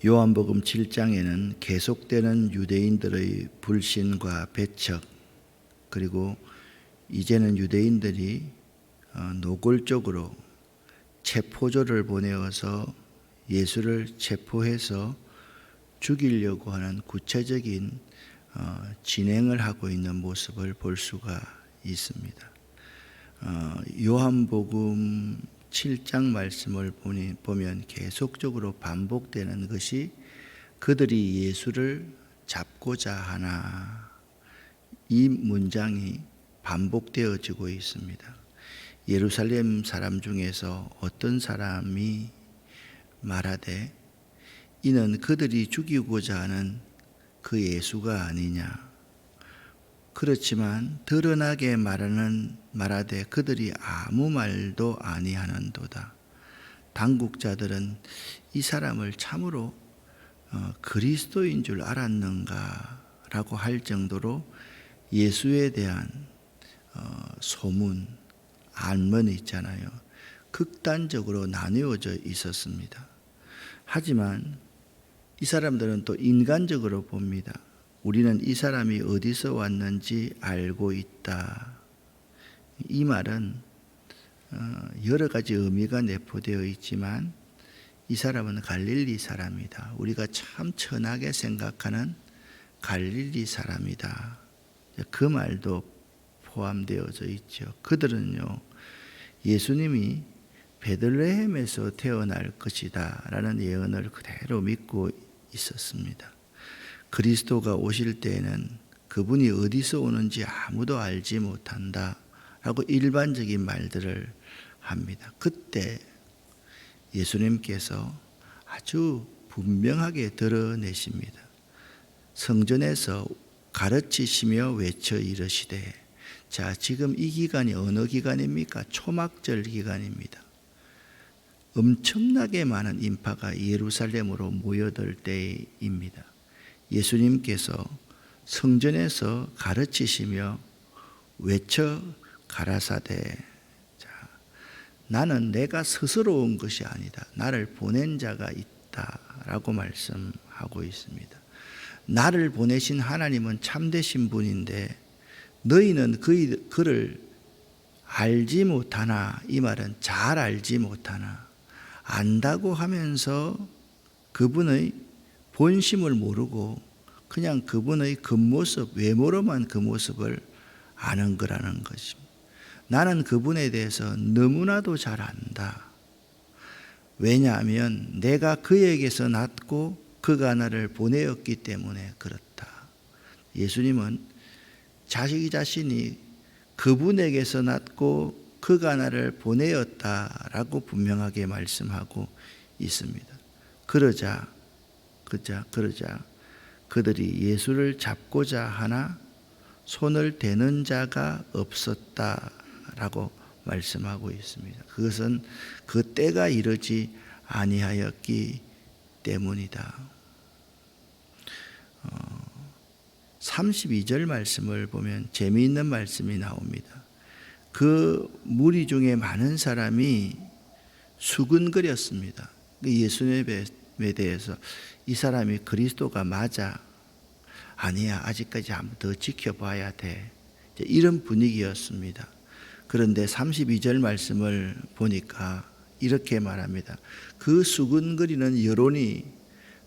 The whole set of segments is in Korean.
요한복음 7장에는 계속되는 유대인들의 불신과 배척, 그리고 이제는 유대인들이 노골적으로 체포조를 보내어서 예수를 체포해서 죽이려고 하는 구체적인 진행을 하고 있는 모습을 볼 수가 있습니다. 요한복음 7장 말씀을 보면 계속적으로 반복되는 것이 그들이 예수를 잡고자 하나, 이 문장이 반복되어지고 있습니다. 예루살렘 사람 중에서 어떤 사람이 말하되 이는 그들이 죽이고자 하는 그 예수가 아니냐. 그렇지만 드러나게 말하되 그들이 아무 말도 아니하는도다. 당국자들은 이 사람을 참으로 그리스도인 줄 알았는가 라고 할 정도로 예수에 대한 소문, 안문이 있잖아요. 극단적으로 나누어져 있었습니다. 하지만 이 사람들은 또 인간적으로 봅니다. 우리는 이 사람이 어디서 왔는지 알고 있다. 이 말은 여러 가지 의미가 내포되어 있지만 이 사람은 갈릴리 사람이다. 우리가 참 천하게 생각하는 갈릴리 사람이다. 그 말도 포함되어져 있죠. 그들은요, 예수님이 베들레헴에서 태어날 것이다 라는 예언을 그대로 믿고 있었습니다. 그리스도가 오실 때에는 그분이 어디서 오는지 아무도 알지 못한다 라고 일반적인 말들을 합니다. 그때 예수님께서 아주 분명하게 드러내십니다. 성전에서 가르치시며 외쳐 이르시되, 자, 지금 이 기간이 어느 기간입니까? 초막절 기간입니다. 엄청나게 많은 인파가 예루살렘으로 모여들 때입니다. 예수님께서 성전에서 가르치시며 외쳐 가라사대, 자, 나는 내가 스스로 온 것이 아니다. 나를 보낸 자가 있다라고 말씀하고 있습니다. 나를 보내신 하나님은 참되신 분인데 너희는 그를 알지 못하나, 이 말은 잘 알지 못하나, 안다고 하면서 그분의 본심을 모르고 그냥 그분의 겉모습, 외모로만 그 모습을 아는 거라는 것입니다. 나는 그분에 대해서 너무나도 잘 안다. 왜냐하면 내가 그에게서 났고 그가 나를 보내었기 때문에 그렇다. 예수님은 자기 자신이 그분에게서 났고 그가 나를 보내었다라고 분명하게 말씀하고 있습니다. 그러자 그들이 예수를 잡고자 하나 손을 대는 자가 없었다라고 말씀하고 있습니다. 그것은 그 때가 이르지 아니하였기 때문이다. 32절 말씀을 보면 재미있는 말씀이 나옵니다. 그 무리 중에 많은 사람이 수근거렸습니다. 예수님에 대해서 이 사람이 그리스도가 맞아? 아니야, 아직까지 한번 더 지켜봐야 돼. 이런 분위기였습니다. 그런데 32절 말씀을 보니까 이렇게 말합니다. 그 수근거리는 여론이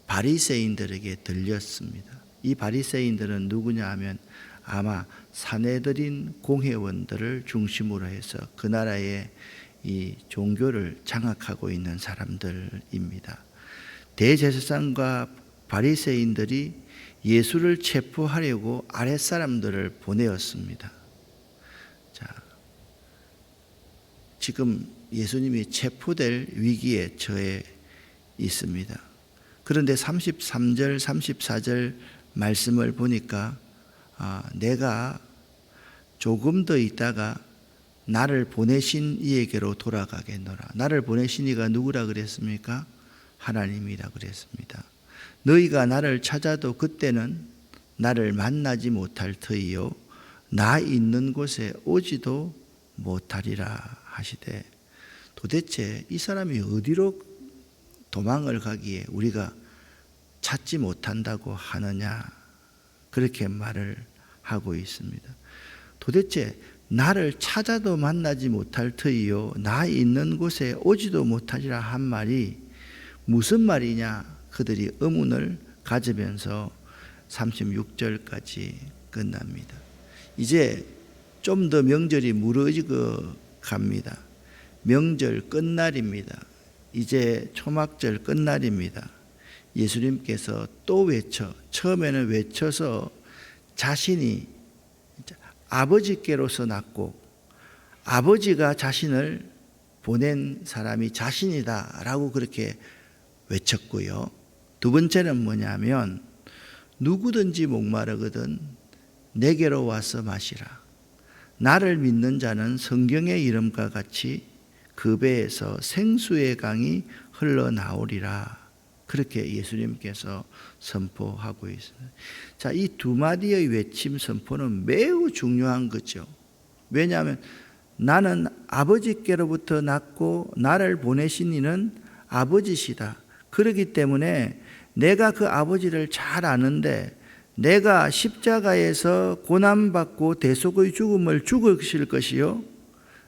바리새인들에게 들렸습니다. 이 바리새인들은 누구냐 하면 아마 사내들인 공회원들을 중심으로 해서 그 나라의 이 종교를 장악하고 있는 사람들입니다. 대제사장과 바리새인들이 예수를 체포하려고 아랫사람들을 보내었습니다. 자, 지금 예수님이 체포될 위기에 처해 있습니다. 그런데 33절, 34절 말씀을 보니까 내가 조금 더 있다가 나를 보내신 이에게로 돌아가겠노라. 나를 보내신 이가 누구라 그랬습니까? 하나님이라 그랬습니다. 너희가 나를 찾아도 그때는 나를 만나지 못할 터이요 나 있는 곳에 오지도 못하리라 하시되, 도대체 이 사람이 어디로 도망을 가기에 우리가 찾지 못한다고 하느냐, 그렇게 말을 하고 있습니다. 도대체 나를 찾아도 만나지 못할 터이요 나 있는 곳에 오지도 못하리라 한 말이 무슨 말이냐, 그들이 의문을 가지면서 36절까지 끝납니다. 이제 좀 더 명절이 무르익어 갑니다. 명절 끝날입니다. 이제 초막절 끝날입니다. 예수님께서 또 처음에는 외쳐서 자신이 아버지께로서 낳고 아버지가 자신을 보낸 사람이 자신이다 라고 그렇게 외쳤고요. 두 번째는 뭐냐면 누구든지 목마르거든 내게로 와서 마시라. 나를 믿는 자는 성경의 이름과 같이 그 배에서 생수의 강이 흘러나오리라. 그렇게 예수님께서 선포하고 있습니다. 자, 이 두 마디의 외침 선포는 매우 중요한 거죠. 왜냐하면 나는 아버지께로부터 낳고 나를 보내신 이는 아버지시다. 그렇기 때문에 내가 그 아버지를 잘 아는데 내가 십자가에서 고난받고 대속의 죽음을 죽으실 것이요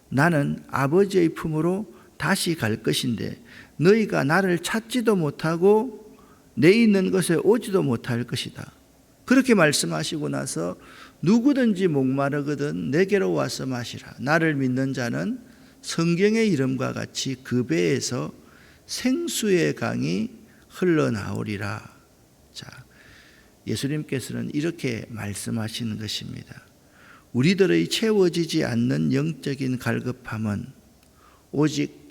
나는 아버지의 품으로 다시 갈 것인데 너희가 나를 찾지도 못하고 내 있는 것에 오지도 못할 것이다. 그렇게 말씀하시고 나서 누구든지 목마르거든 내게로 와서 마시라. 나를 믿는 자는 성경의 이름과 같이 그 배에서 생수의 강이 흘러나오리라. 자, 예수님께서는 이렇게 말씀하시는 것입니다. 우리들의 채워지지 않는 영적인 갈급함은 오직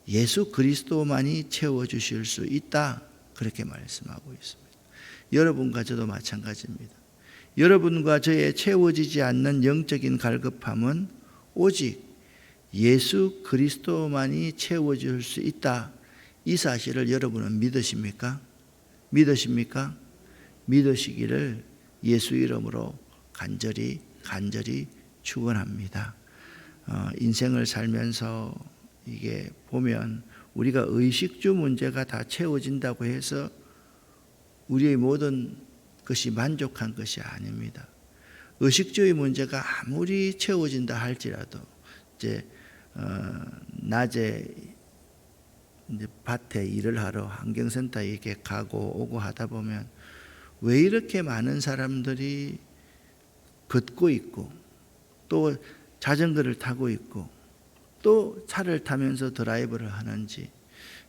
예수 그리스도만이 채워주실 수 있다. 그렇게 말씀하고 있습니다. 여러분과 저도 마찬가지입니다. 여러분과 저의 채워지지 않는 영적인 갈급함은 오직 예수 그리스도만이 채워줄 수 있다. 이 사실을 여러분은 믿으십니까? 믿으십니까? 믿으시기를 예수 이름으로 간절히 축원합니다. 인생을 살면서 이게 보면 우리가 의식주 문제가 다 채워진다고 해서 우리의 모든 것이 만족한 것이 아닙니다. 의식주의 문제가 아무리 채워진다 할지라도 이제 낮에 이제 밭에 일을 하러 환경센터에 이렇게 가고 오고 하다 보면 왜 이렇게 많은 사람들이 걷고 있고 또 자전거를 타고 있고 또 차를 타면서 드라이브를 하는지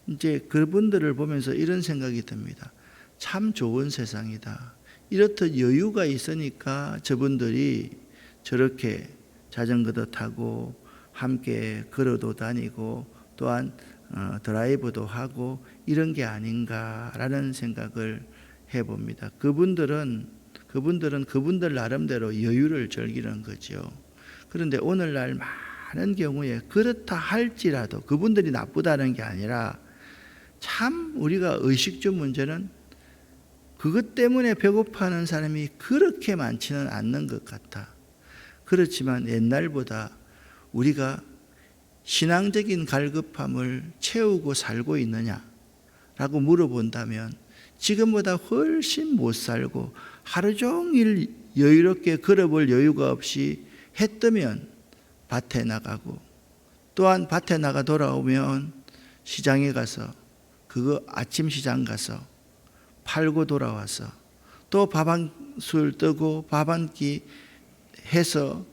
이제 그분들을 보면서 이런 생각이 듭니다. 참 좋은 세상이다. 이렇듯 여유가 있으니까 저분들이 저렇게 자전거도 타고 함께 걸어도 다니고 또한 드라이브도 하고 이런 게 아닌가라는 생각을 해봅니다. 그분들은 그분들 나름대로 여유를 즐기는 거죠. 그런데 오늘날 많은 경우에 그렇다 할지라도 그분들이 나쁘다는 게 아니라 참 우리가 의식주 문제는 그것 때문에 배고파하는 사람이 그렇게 많지는 않는 것 같아. 그렇지만 옛날보다 우리가 신앙적인 갈급함을 채우고 살고 있느냐라고 물어본다면 지금보다 훨씬 못 살고 하루 종일 여유롭게 걸어볼 여유가 없이 해 뜨면 밭에 나가고 또한 밭에 나가 돌아오면 시장에 가서 아침 시장 가서 팔고 돌아와서 또 밥 한 술 뜨고 밥 한 끼 해서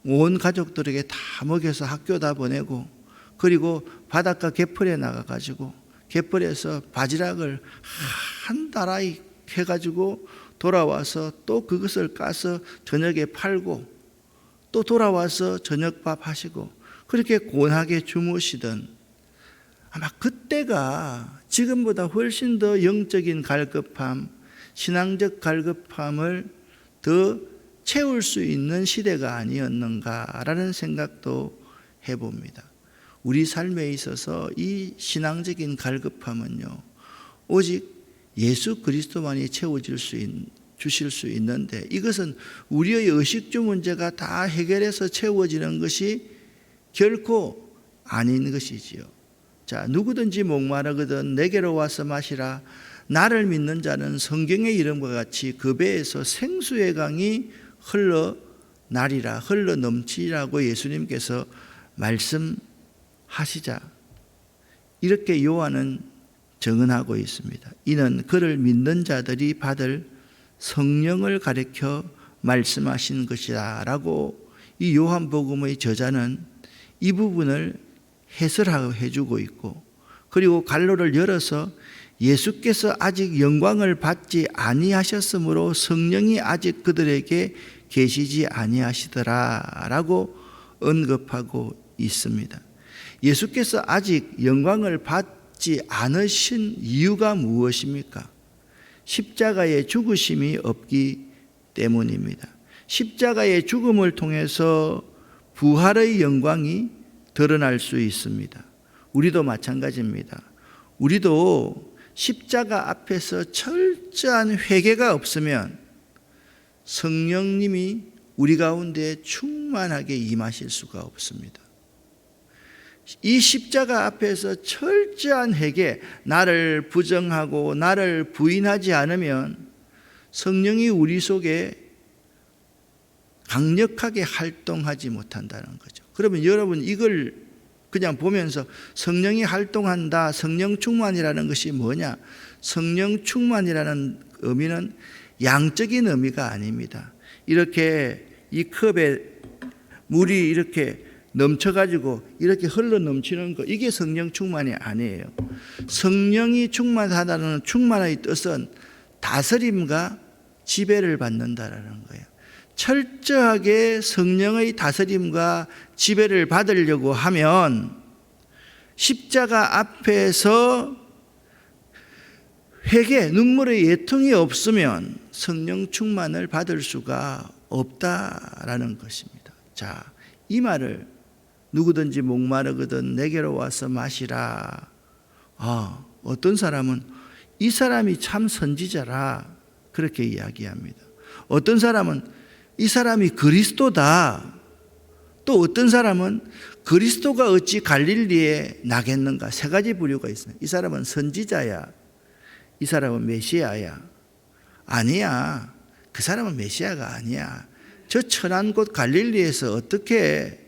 온 가족들에게 다 먹여서 학교다 보내고 그리고 바닷가 갯벌에 나가가지고 갯벌에서 바지락을 한 다라이 해가지고 돌아와서 또 그것을 까서 저녁에 팔고 또 돌아와서 저녁밥 하시고 그렇게 곤하게 주무시던 아마 그때가 지금보다 훨씬 더 영적인 갈급함, 신앙적 갈급함을 더 채울 수 있는 시대가 아니었는가라는 생각도 해봅니다. 우리 삶에 있어서 이 신앙적인 갈급함은요, 오직 예수 그리스도만이 주실 수 있는데 이것은 우리의 의식주 문제가 다 해결해서 채워지는 것이 결코 아닌 것이지요. 자, 누구든지 목마르거든 내게로 와서 마시라. 나를 믿는 자는 성경의 이름과 같이 그 배에서 생수의 강이 흘러나리라, 흘러 넘치라고 예수님께서 말씀하시자 이렇게 요한은 증언하고 있습니다. 이는 그를 믿는 자들이 받을 성령을 가리켜 말씀하신 것이다 라고 이 요한복음의 저자는 이 부분을 해설해 주고 있고, 그리고 갈로를 열어서 예수께서 아직 영광을 받지 아니하셨으므로 성령이 아직 그들에게 계시지 아니하시더라 라고 언급하고 있습니다. 예수께서 아직 영광을 받지 않으신 이유가 무엇입니까? 십자가의 죽으심이 없기 때문입니다. 십자가의 죽음을 통해서 부활의 영광이 드러날 수 있습니다. 우리도 마찬가지입니다. 우리도 십자가 앞에서 철저한 회개가 없으면 성령님이 우리 가운데 충만하게 임하실 수가 없습니다. 이 십자가 앞에서 철저한 회개, 나를 부정하고 나를 부인하지 않으면 성령이 우리 속에 강력하게 활동하지 못한다는 거죠. 그러면 여러분 이걸 그냥 보면서 성령이 활동한다, 성령 충만이라는 것이 뭐냐? 성령 충만이라는 의미는 양적인 의미가 아닙니다. 이렇게 이 컵에 물이 이렇게 넘쳐가지고 이렇게 흘러 넘치는 거, 이게 성령 충만이 아니에요. 성령이 충만하다는 충만의 뜻은 다스림과 지배를 받는다라는 거예요. 철저하게 성령의 다스림과 지배를 받으려고 하면 십자가 앞에서 회개, 눈물의 예통이 없으면 성령 충만을 받을 수가 없다라는 것입니다. 자, 이 말을 누구든지 목마르거든 내게로 와서 마시라. 어떤 사람은 이 사람이 참 선지자라 그렇게 이야기합니다. 어떤 사람은 이 사람이 그리스도다. 또 어떤 사람은 그리스도가 어찌 갈릴리에 나겠는가. 세 가지 부류가 있습니다. 이 사람은 선지자야. 이 사람은 메시아야. 아니야. 그 사람은 메시아가 아니야. 저 천한 곳 갈릴리에서 어떻게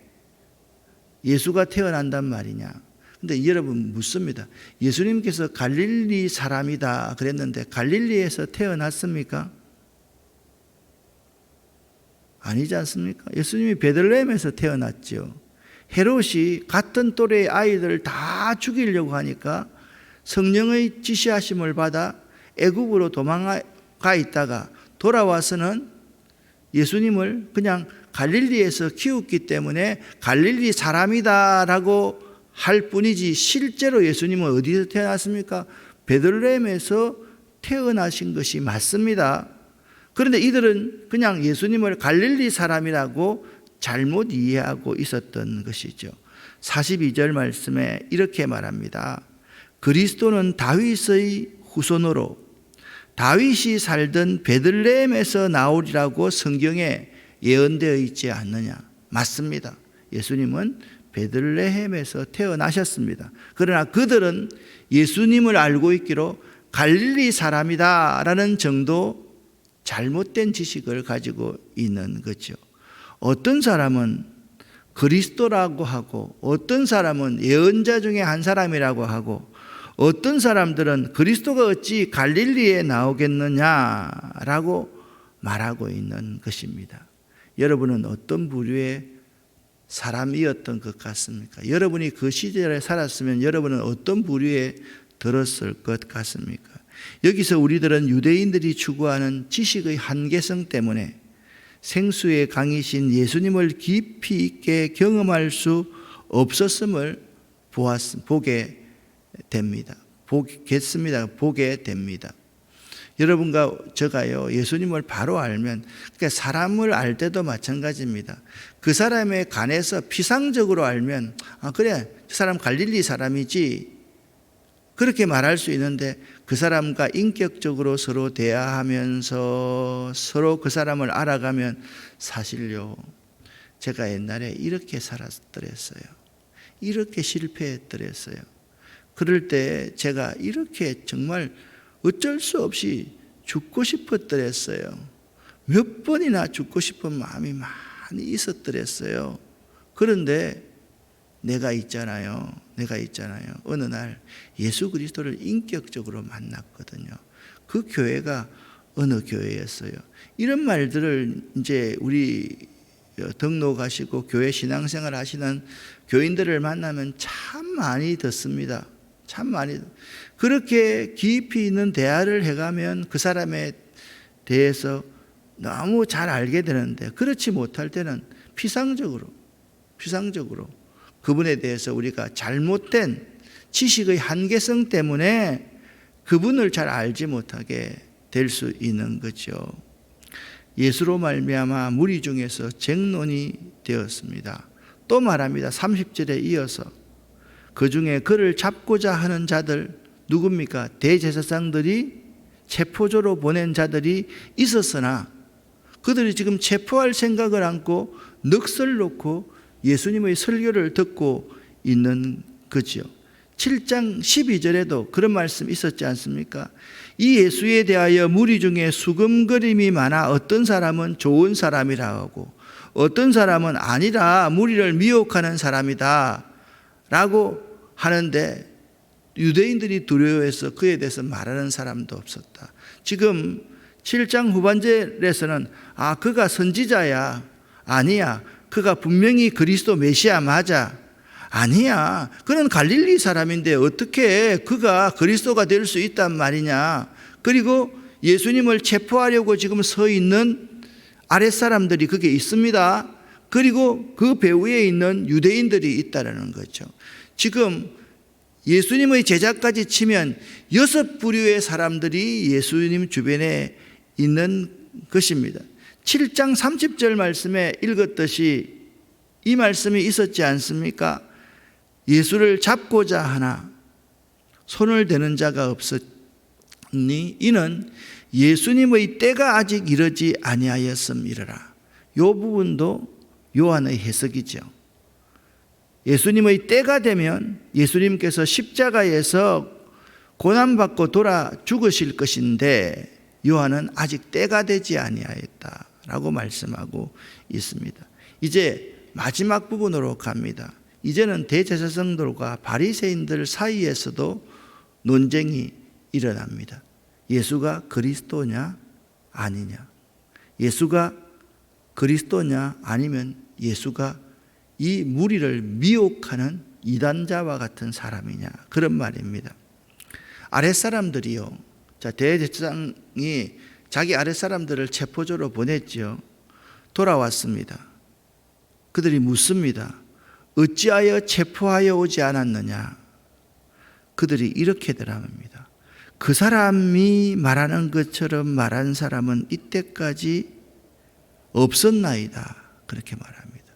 예수가 태어난단 말이냐. 근데 여러분 묻습니다. 예수님께서 갈릴리 사람이다 그랬는데 갈릴리에서 태어났습니까? 아니지 않습니까? 예수님이 베들레헴에서 태어났죠. 헤롯이 같은 또래의 아이들 다 죽이려고 하니까 성령의 지시하심을 받아 애굽으로 도망가 있다가 돌아와서는 예수님을 그냥 갈릴리에서 키웠기 때문에 갈릴리 사람이다라고 할 뿐이지 실제로 예수님은 어디서 태어났습니까? 베들레헴에서 태어나신 것이 맞습니다. 그런데 이들은 그냥 예수님을 갈릴리 사람이라고 잘못 이해하고 있었던 것이죠. 42절 말씀에 이렇게 말합니다. 그리스도는 다윗의 후손으로 다윗이 살던 베들레헴에서 나오리라고 성경에 예언되어 있지 않느냐. 맞습니다. 예수님은 베들레헴에서 태어나셨습니다. 그러나 그들은 예수님을 알고 있기로 갈릴리 사람이다라는 정도 잘못된 지식을 가지고 있는 거죠. 어떤 사람은 그리스도라고 하고 어떤 사람은 예언자 중에 한 사람이라고 하고 어떤 사람들은 그리스도가 어찌 갈릴리에 나오겠느냐라고 말하고 있는 것입니다. 여러분은 어떤 부류의 사람이었던 것 같습니까? 여러분이 그 시절에 살았으면 여러분은 어떤 부류에 들었을 것 같습니까? 여기서 우리들은 유대인들이 추구하는 지식의 한계성 때문에 생수의 강이신 예수님을 깊이 있게 경험할 수 없었음을 보게 됩니다. 보게 됩니다. 여러분과 저가요, 예수님을 바로 알면, 그러니까 사람을 알 때도 마찬가지입니다. 그 사람에 관해서 피상적으로 알면, 그래, 저 사람 갈릴리 사람이지. 그렇게 말할 수 있는데 그 사람과 인격적으로 서로 대화하면서 서로 그 사람을 알아가면 사실요, 제가 옛날에 이렇게 살았더랬어요. 이렇게 실패했더랬어요. 그럴 때 제가 이렇게 정말 어쩔 수 없이 죽고 싶었더랬어요. 몇 번이나 죽고 싶은 마음이 많이 있었더랬어요. 그런데 내가 있잖아요. 어느 날 예수 그리스도를 인격적으로 만났거든요. 그 교회가 어느 교회였어요. 이런 말들을 이제 우리 등록하시고 교회 신앙생활 하시는 교인들을 만나면 참 많이 듣습니다. 참 많이. 그렇게 깊이 있는 대화를 해가면 그 사람에 대해서 너무 잘 알게 되는데, 그렇지 못할 때는 피상적으로 그분에 대해서 우리가 잘못된 지식의 한계성 때문에 그분을 잘 알지 못하게 될 수 있는 거죠. 예수로 말미암아 무리 중에서 쟁론이 되었습니다. 또 말합니다. 30절에 이어서 그 중에 그를 잡고자 하는 자들, 누굽니까? 대제사장들이 체포조로 보낸 자들이 있었으나 그들이 지금 체포할 생각을 안고 넋을 놓고 예수님의 설교를 듣고 있는 거지요. 7장 12절에도 그런 말씀 있었지 않습니까? 이 예수에 대하여 무리 중에 수금거림이 많아 어떤 사람은 좋은 사람이라 하고 어떤 사람은 아니라 무리를 미혹하는 사람이다 라고 하는데, 유대인들이 두려워해서 그에 대해서 말하는 사람도 없었다. 지금 7장 후반절에서는 그가 선지자야, 아니야, 그가 분명히 그리스도 메시아 맞아, 아니야, 그는 갈릴리 사람인데 어떻게 그가 그리스도가 될 수 있단 말이냐. 그리고 예수님을 체포하려고 지금 서 있는 아랫사람들이 그게 있습니다. 그리고 그 배후에 있는 유대인들이 있다는 거죠. 지금 예수님의 제자까지 치면 6부류의 사람들이 예수님 주변에 있는 것입니다. 7장 30절 말씀에 읽었듯이 이 말씀이 있었지 않습니까? 예수를 잡고자 하나 손을 대는 자가 없었니 이는 예수님의 때가 아직 이르지 아니하였음이라. 이 부분도 요한의 해석이죠. 예수님의 때가 되면 예수님께서 십자가에서 고난받고 돌아 죽으실 것인데 요한은 아직 때가 되지 아니하였다라고 말씀하고 있습니다. 이제 마지막 부분으로 갑니다. 이제는 대제사장들과 바리새인들 사이에서도 논쟁이 일어납니다. 예수가 그리스도냐 아니냐, 예수가 그리스도냐 아니면 예수가 이 무리를 미혹하는 이단자와 같은 사람이냐, 그런 말입니다. 아랫사람들이요, 대제사장이 자기 아랫사람들을 체포조로 보냈지요. 돌아왔습니다. 그들이 묻습니다. 어찌하여 체포하여 오지 않았느냐? 그들이 이렇게 대답합니다. 그 사람이 말하는 것처럼 말한 사람은 이때까지 없었나이다. 그렇게 말합니다.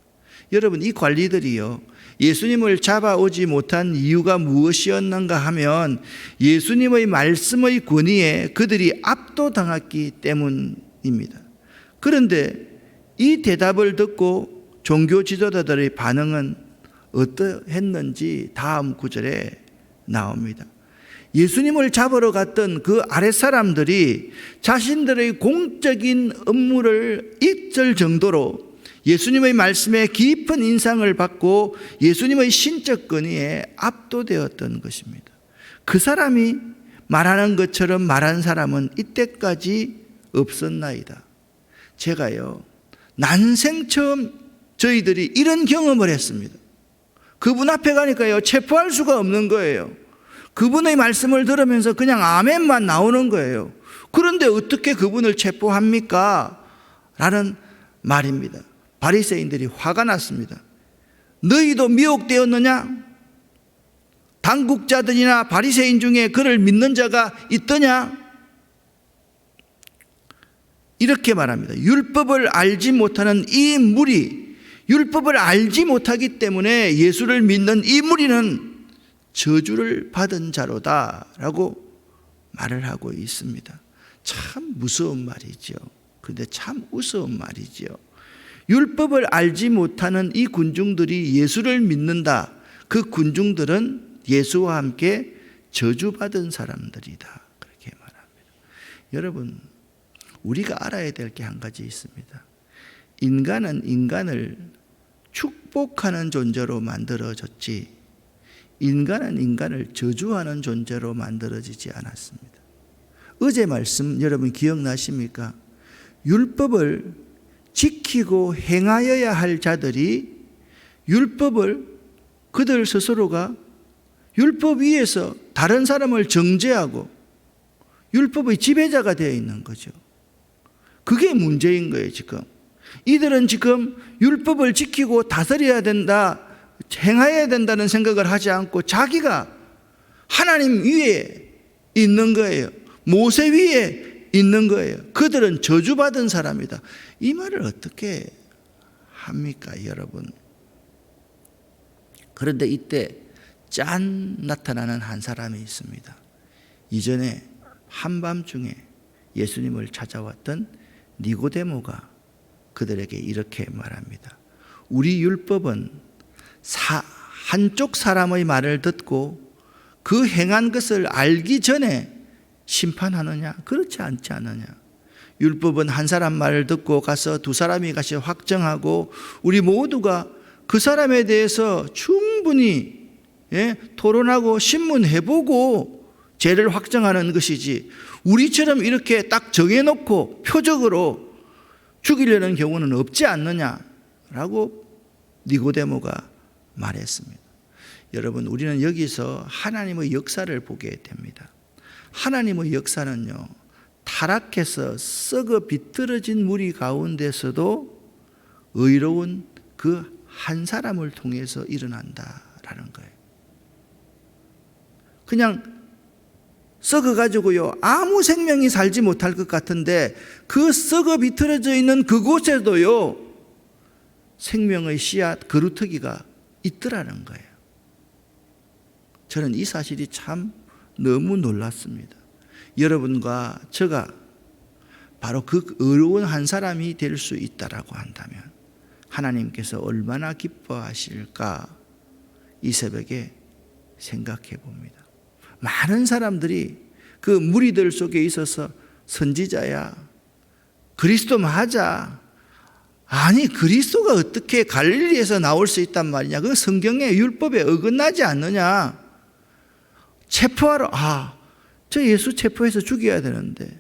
여러분, 이 관리들이요, 예수님을 잡아오지 못한 이유가 무엇이었는가 하면 예수님의 말씀의 권위에 그들이 압도당했기 때문입니다. 그런데 이 대답을 듣고 종교 지도자들의 반응은 어떠했는지 다음 구절에 나옵니다. 예수님을 잡으러 갔던 그 아랫사람들이 자신들의 공적인 업무를 잊을 정도로 예수님의 말씀에 깊은 인상을 받고 예수님의 신적 권위에 압도되었던 것입니다. 그 사람이 말하는 것처럼 말한 사람은 이때까지 없었나이다. 제가요, 난생 처음 저희들이 이런 경험을 했습니다. 그분 앞에 가니까요, 체포할 수가 없는 거예요. 그분의 말씀을 들으면서 그냥 아멘만 나오는 거예요. 그런데 어떻게 그분을 체포합니까? 라는 말입니다. 바리새인들이 화가 났습니다. 너희도 미혹되었느냐? 당국자들이나 바리새인 중에 그를 믿는 자가 있더냐? 이렇게 말합니다. 율법을 알지 못하는 이 무리, 율법을 알지 못하기 때문에 예수를 믿는 이 무리는 저주를 받은 자로다 라고 말을 하고 있습니다. 참 무서운 말이죠. 그런데 참 우스운 말이죠. 율법을 알지 못하는 이 군중들이 예수를 믿는다. 그 군중들은 예수와 함께 저주받은 사람들이다. 그렇게 말합니다. 여러분, 우리가 알아야 될 게 한 가지 있습니다. 인간은 인간을 축복하는 존재로 만들어졌지, 인간은 인간을 저주하는 존재로 만들어지지 않았습니다. 어제 말씀 여러분 기억나십니까? 율법을 지키고 행하여야 할 자들이 율법을 그들 스스로가 율법 위에서 다른 사람을 정죄하고 율법의 지배자가 되어 있는 거죠. 그게 문제인 거예요. 지금 이들은 지금 율법을 지키고 다스려야 된다, 행해야 된다는 생각을 하지 않고 자기가 하나님 위에 있는 거예요. 모세 위에 있는 거예요. 그들은 저주받은 사람이다. 이 말을 어떻게 합니까, 여러분? 그런데 이때 짠 나타나는 한 사람이 있습니다. 이전에 한밤중에 예수님을 찾아왔던 니고데모가 그들에게 이렇게 말합니다. 우리 율법은 한쪽 사람의 말을 듣고 그 행한 것을 알기 전에 심판하느냐? 그렇지 않지 않느냐? 율법은 한 사람 말을 듣고 가서 두 사람이 같이 확정하고 우리 모두가 그 사람에 대해서 충분히 토론하고 신문해보고 죄를 확정하는 것이지, 우리처럼 이렇게 딱 정해놓고 표적으로 죽이려는 경우는 없지 않느냐라고 니고데모가 말했습니다. 여러분, 우리는 여기서 하나님의 역사를 보게 됩니다. 하나님의 역사는요, 타락해서 썩어 비틀어진 무리 가운데서도 의로운 그 한 사람을 통해서 일어난다라는 거예요. 그냥 썩어가지고요, 아무 생명이 살지 못할 것 같은데 그 썩어 비틀어져 있는 그곳에도요, 생명의 씨앗 그루터기가 있더라는 거예요. 저는 이 사실이 참 너무 놀랐습니다. 여러분과 제가 바로 그 의로운 한 사람이 될 수 있다라고 한다면 하나님께서 얼마나 기뻐하실까, 이 새벽에 생각해 봅니다. 많은 사람들이 그 무리들 속에 있어서 선지자야, 그리스도 맞아, 아니 그리스도가 어떻게 갈릴리에서 나올 수 있단 말이냐, 그 성경의 율법에 어긋나지 않느냐, 체포하러, 저 예수 체포해서 죽여야 되는데,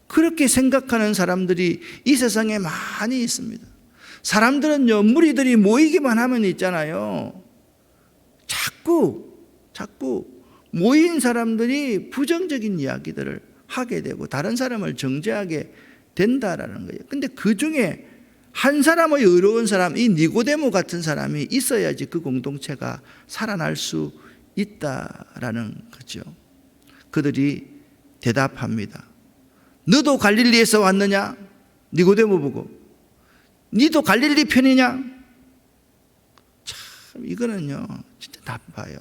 그렇게 생각하는 사람들이 이 세상에 많이 있습니다. 사람들은요, 무리들이 모이기만 하면 있잖아요, 자꾸 모인 사람들이 부정적인 이야기들을 하게 되고 다른 사람을 정죄하게 된다라는 거예요. 근데 그 중에 한 사람의 의로운 사람, 이 니고데모 같은 사람이 있어야지 그 공동체가 살아날 수 있다라는 거죠. 그들이 대답합니다. 너도 갈릴리에서 왔느냐? 니고데모 보고, 니도 갈릴리 편이냐? 참 이거는요 진짜 나빠요.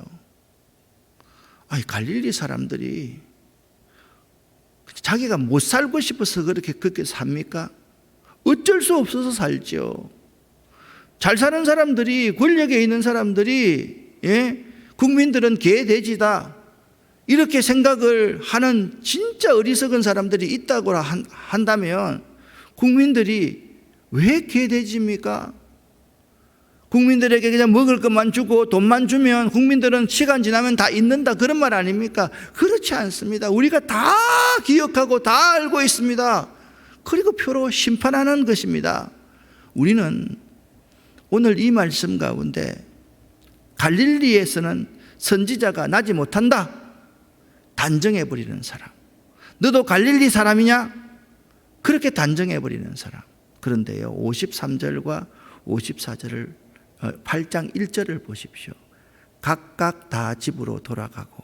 아니 갈릴리 사람들이 자기가 못 살고 싶어서 그렇게 삽니까? 어쩔 수 없어서 살죠. 잘 사는 사람들이, 권력에 있는 사람들이, 국민들은 개 돼지다, 이렇게 생각을 하는 진짜 어리석은 사람들이 있다고 한다면 국민들이 왜 개 돼지입니까? 국민들에게 그냥 먹을 것만 주고 돈만 주면 국민들은 시간 지나면 다 잊는다, 그런 말 아닙니까? 그렇지 않습니다. 우리가 다 기억하고 다 알고 있습니다. 그리고 표로 심판하는 것입니다. 우리는 오늘 이 말씀 가운데 갈릴리에서는 선지자가 나지 못한다, 단정해버리는 사람, 너도 갈릴리 사람이냐? 그렇게 단정해버리는 사람. 그런데요, 53절과 54절을 8장 1절을 보십시오. 각각 다 집으로 돌아가고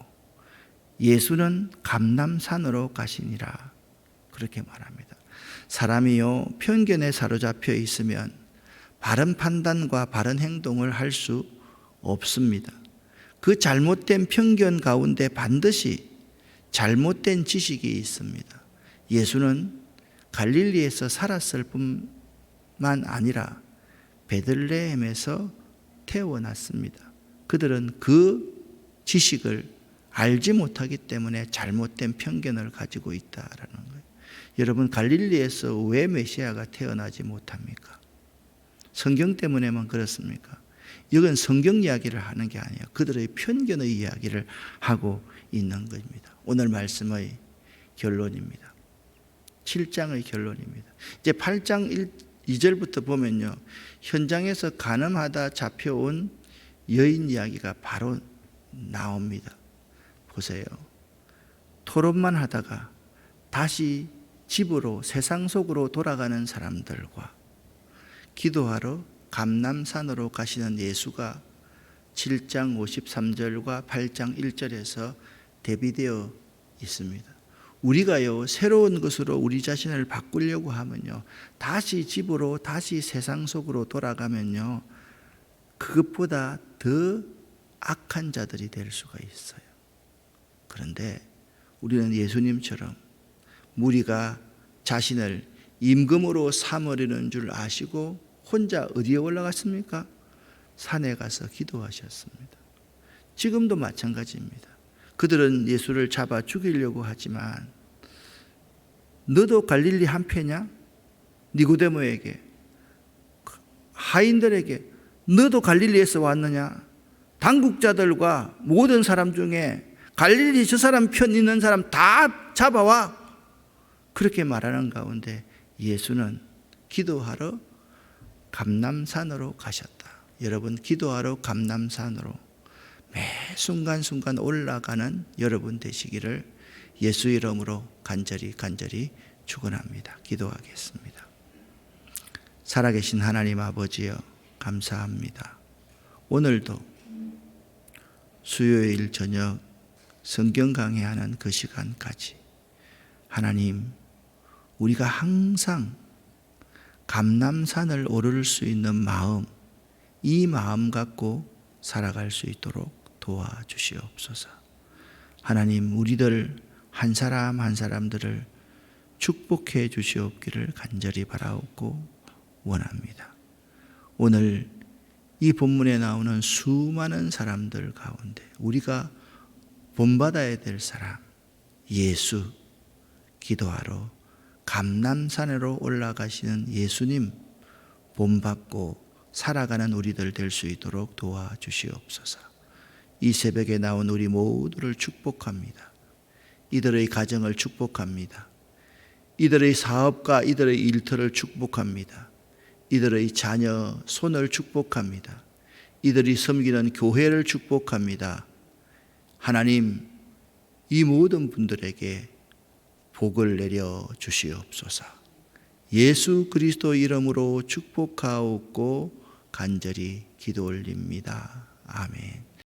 예수는 감람산으로 가시니라, 그렇게 말합니다. 사람이요 편견에 사로잡혀 있으면 바른 판단과 바른 행동을 할 수 없습니다. 그 잘못된 편견 가운데 반드시 잘못된 지식이 있습니다. 예수는 갈릴리에서 살았을 뿐만 아니라 베들레헴에서 태어났습니다. 그들은 그 지식을 알지 못하기 때문에 잘못된 편견을 가지고 있다라는 거예요. 여러분, 갈릴리에서 왜 메시아가 태어나지 못합니까? 성경 때문에만 그렇습니까? 이건 성경 이야기를 하는 게 아니에요. 그들의 편견의 이야기를 하고 있는 것입니다. 오늘 말씀의 결론입니다. 7장의 결론입니다. 이제 8장 2절부터 보면요, 현장에서 간음하다 잡혀온 여인 이야기가 바로 나옵니다. 보세요. 토론만 하다가 다시 집으로, 세상 속으로 돌아가는 사람들과 기도하러 감람산으로 가시는 예수가 7장 53절과 8장 1절에서 대비되어 있습니다. 우리가요, 새로운 것으로 우리 자신을 바꾸려고 하면요, 다시 집으로, 다시 세상 속으로 돌아가면요, 그것보다 더 악한 자들이 될 수가 있어요. 그런데 우리는 예수님처럼 무리가 자신을 임금으로 삼으려는 줄 아시고 혼자 어디에 올라갔습니까? 산에 가서 기도하셨습니다. 지금도 마찬가지입니다. 그들은 예수를 잡아 죽이려고 하지만, 너도 갈릴리 한패냐? 니고데모에게, 하인들에게 너도 갈릴리에서 왔느냐? 당국자들과 모든 사람 중에 갈릴리 저 사람 편 있는 사람 다 잡아와. 그렇게 말하는 가운데 예수는 기도하러 감람산으로 가셨다. 여러분, 기도하러 감람산으로 매 순간순간 올라가는 여러분 되시기를 예수 이름으로 간절히 축원합니다. 기도하겠습니다. 살아계신 하나님 아버지여, 감사합니다. 오늘도 수요일 저녁 성경 강해하는 그 시간까지 하나님, 우리가 항상 감람산을 오를 수 있는 마음, 이 마음 갖고 살아갈 수 있도록 도와주시옵소서. 하나님, 우리들 한 사람 한 사람들을 축복해 주시옵기를 간절히 바라옵고 원합니다. 오늘 이 본문에 나오는 수많은 사람들 가운데 우리가 본받아야 될 사람, 예수, 기도하러 감람산으로 올라가시는 예수님 본받고 살아가는 우리들 될 수 있도록 도와주시옵소서. 이 새벽에 나온 우리 모두를 축복합니다. 이들의 가정을 축복합니다. 이들의 사업과 이들의 일터를 축복합니다. 이들의 자녀, 손을 축복합니다. 이들이 섬기는 교회를 축복합니다. 하나님, 이 모든 분들에게 복을 내려 주시옵소서. 예수 그리스도 이름으로 축복하옵고 간절히 기도 올립니다. 아멘.